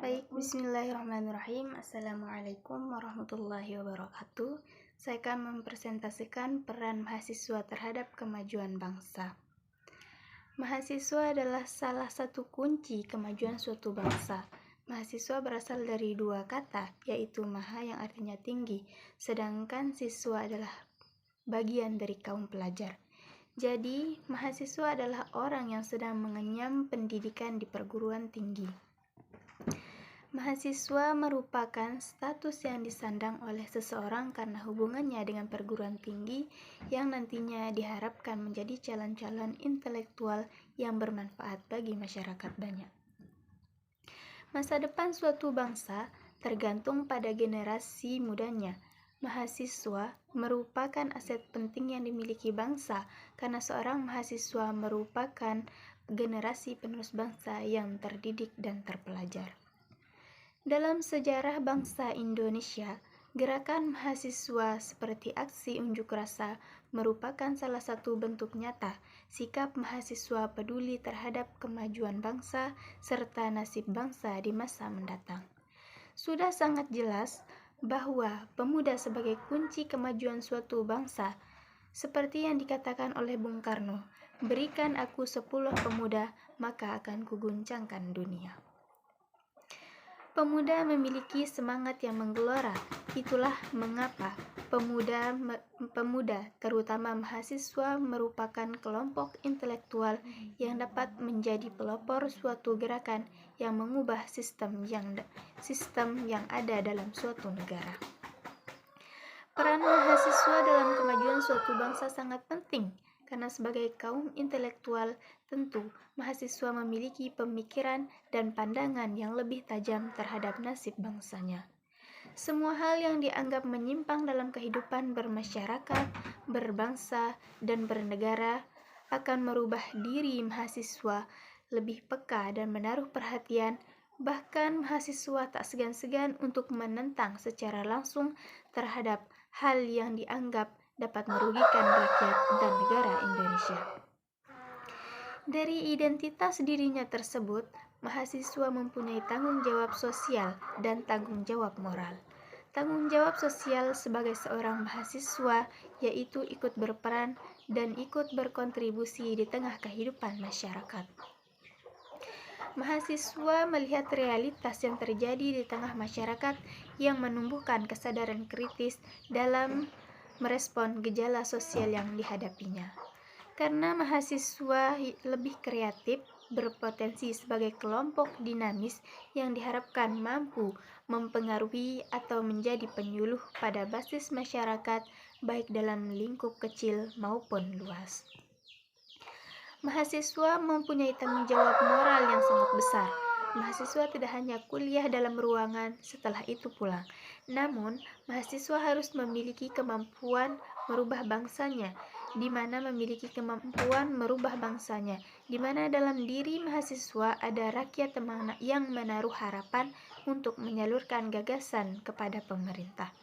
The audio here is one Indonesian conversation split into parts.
Baik, bismillahirrahmanirrahim. Assalamualaikum warahmatullahi wabarakatuh. Saya akan mempresentasikan peran mahasiswa terhadap kemajuan bangsa. Mahasiswa adalah salah satu kunci kemajuan suatu bangsa. Mahasiswa berasal dari dua kata, yaitu maha yang artinya tinggi, sedangkan siswa adalah bagian dari kaum pelajar. Jadi, mahasiswa adalah orang yang sedang mengenyam pendidikan di perguruan tinggi. Mahasiswa merupakan status yang disandang oleh seseorang karena hubungannya dengan perguruan tinggi yang nantinya diharapkan menjadi calon-calon intelektual yang bermanfaat bagi masyarakat banyak. Masa depan suatu bangsa tergantung pada generasi mudanya. Mahasiswa merupakan aset penting yang dimiliki bangsa karena seorang mahasiswa merupakan generasi penerus bangsa yang terdidik dan terpelajar. Dalam sejarah bangsa Indonesia, gerakan mahasiswa seperti aksi unjuk rasa merupakan salah satu bentuk nyata sikap mahasiswa peduli terhadap kemajuan bangsa serta nasib bangsa di masa mendatang. Sudah sangat jelas bahwa pemuda sebagai kunci kemajuan suatu bangsa, seperti yang dikatakan oleh Bung Karno, "Berikan aku 10 pemuda, maka akan kuguncangkan dunia." Pemuda memiliki semangat yang menggelora. Itulah mengapa pemuda, terutama mahasiswa, merupakan kelompok intelektual yang dapat menjadi pelopor suatu gerakan yang mengubah sistem yang ada dalam suatu negara. Peran mahasiswa dalam kemajuan suatu bangsa sangat penting, karena sebagai kaum intelektual, tentu mahasiswa memiliki pemikiran dan pandangan yang lebih tajam terhadap nasib bangsanya. Semua hal yang dianggap menyimpang dalam kehidupan bermasyarakat, berbangsa, dan bernegara akan merubah diri mahasiswa lebih peka dan menaruh perhatian. Bahkan mahasiswa tak segan-segan untuk menentang secara langsung terhadap hal yang dianggap dapat merugikan rakyat dan negara Indonesia. Dari identitas dirinya tersebut, mahasiswa mempunyai tanggung jawab sosial dan tanggung jawab moral. Tanggung jawab sosial sebagai seorang mahasiswa yaitu ikut berperan dan ikut berkontribusi di tengah kehidupan masyarakat. Mahasiswa melihat realitas yang terjadi di tengah masyarakat yang menumbuhkan kesadaran kritis dalam merespon gejala sosial yang dihadapinya. Karena mahasiswa lebih kreatif, berpotensi sebagai kelompok dinamis yang diharapkan mampu mempengaruhi atau menjadi penyuluh pada basis masyarakat baik dalam lingkup kecil maupun luas. Mahasiswa mempunyai tanggung jawab moral yang sangat besar. Mahasiswa tidak hanya kuliah dalam ruangan setelah itu pulang, namun mahasiswa harus memiliki kemampuan merubah bangsanya, di mana di mana dalam diri mahasiswa ada rakyat yang menaruh harapan untuk menyalurkan gagasan kepada pemerintah.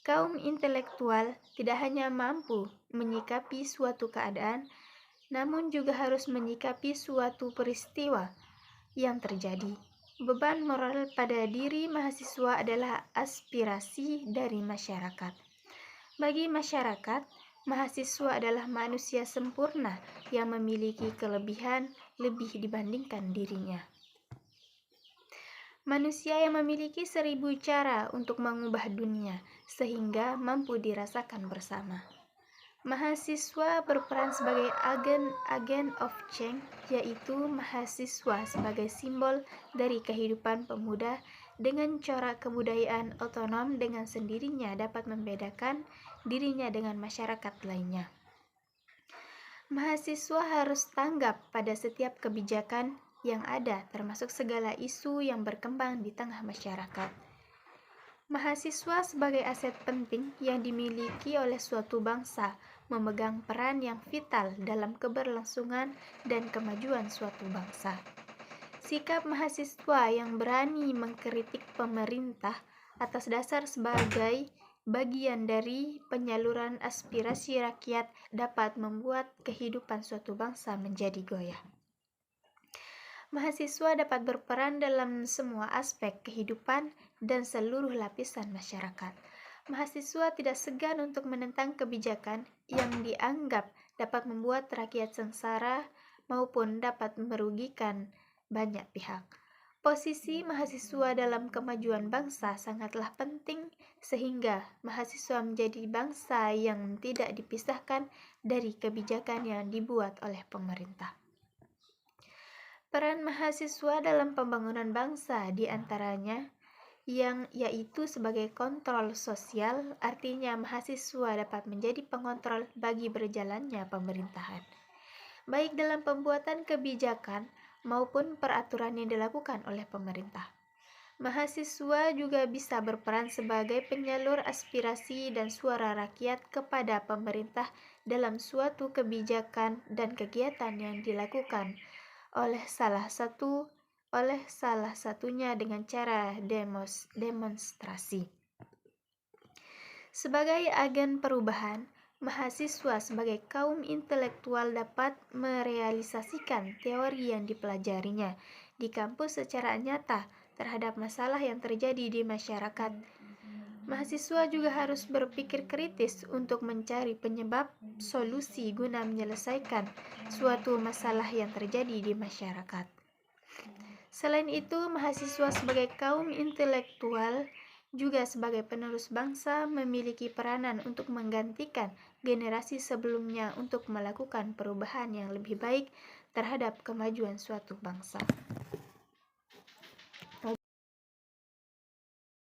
Kaum intelektual tidak hanya mampu menyikapi suatu keadaan, namun juga harus menyikapi suatu peristiwa yang terjadi. Beban moral pada diri mahasiswa adalah aspirasi dari masyarakat. Bagi masyarakat, mahasiswa adalah manusia sempurna yang memiliki kelebihan lebih dibandingkan dirinya. Manusia yang memiliki 1000 cara untuk mengubah dunia, sehingga mampu dirasakan bersama. Mahasiswa berperan sebagai agen of change, yaitu mahasiswa sebagai simbol dari kehidupan pemuda dengan corak kebudayaan otonom dengan sendirinya dapat membedakan dirinya dengan masyarakat lainnya. Mahasiswa harus tanggap pada setiap kebijakan yang ada, termasuk segala isu yang berkembang di tengah masyarakat. Mahasiswa sebagai aset penting yang dimiliki oleh suatu bangsa memegang peran yang vital dalam keberlangsungan dan kemajuan suatu bangsa. Sikap mahasiswa yang berani mengkritik pemerintah atas dasar sebagai bagian dari penyaluran aspirasi rakyat dapat membuat kehidupan suatu bangsa menjadi goyah. Mahasiswa dapat berperan dalam semua aspek kehidupan dan seluruh lapisan masyarakat. Mahasiswa tidak segan untuk menentang kebijakan yang dianggap dapat membuat rakyat sengsara maupun dapat merugikan banyak pihak. Posisi mahasiswa dalam kemajuan bangsa sangatlah penting, sehingga mahasiswa menjadi bangsa yang tidak dipisahkan dari kebijakan yang dibuat oleh pemerintah. Peran mahasiswa dalam pembangunan bangsa diantaranya yaitu sebagai kontrol sosial, artinya mahasiswa dapat menjadi pengontrol bagi berjalannya pemerintahan, baik dalam pembuatan kebijakan maupun peraturan yang dilakukan oleh pemerintah. Mahasiswa juga bisa berperan sebagai penyalur aspirasi dan suara rakyat kepada pemerintah dalam suatu kebijakan dan kegiatan yang dilakukan oleh salah satunya dengan cara demonstrasi. Sebagai agen perubahan, mahasiswa sebagai kaum intelektual dapat merealisasikan teori yang dipelajarinya di kampus secara nyata terhadap masalah yang terjadi di masyarakat. Mahasiswa juga harus berpikir kritis untuk mencari penyebab solusi guna menyelesaikan suatu masalah yang terjadi di masyarakat. Selain itu, mahasiswa sebagai kaum intelektual juga sebagai penerus bangsa memiliki peranan untuk menggantikan generasi sebelumnya untuk melakukan perubahan yang lebih baik terhadap kemajuan suatu bangsa.